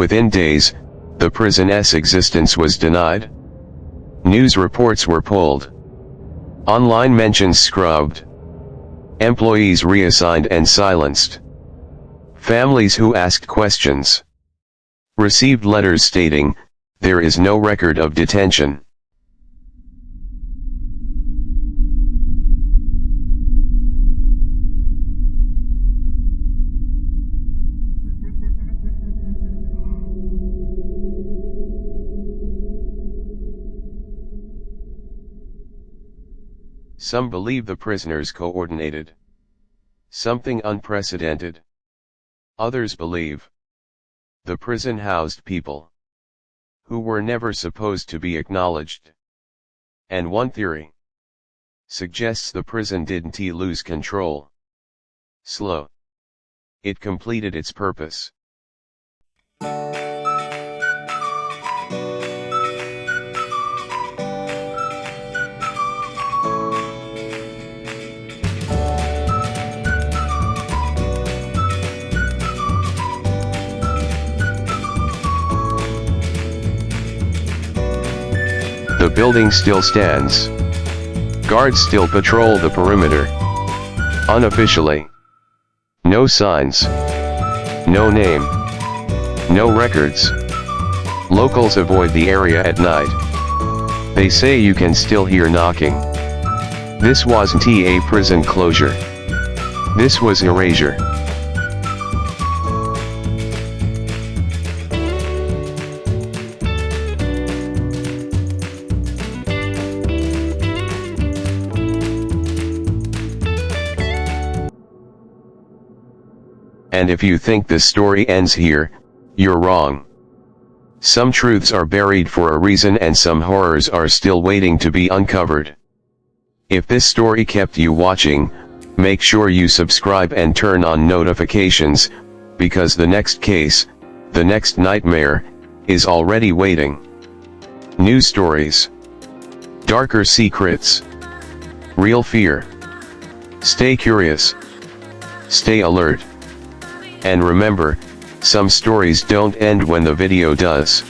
Within days, the prison's existence was denied. News reports were pulled. Online mentions scrubbed. Employees reassigned and silenced. Families who asked questions received letters stating, "There is no record of detention." Some believe the prisoners coordinated something unprecedented. Others believe the prison housed people who were never supposed to be acknowledged. And one theory suggests the prison didn't lose control. Slow. It completed its purpose. The building still stands. Guards still patrol the perimeter. Unofficially. No signs. No name. No records. Locals avoid the area at night. They say you can still hear knocking. This wasn't a prison closure. This was erasure. And if you think this story ends here, you're wrong. Some truths are buried for a reason and some horrors are still waiting to be uncovered. If this story kept you watching, make sure you subscribe and turn on notifications, because the next case, the next nightmare, is already waiting. New stories. Darker secrets. Real fear. Stay curious. Stay alert. And remember, some stories don't end when the video does.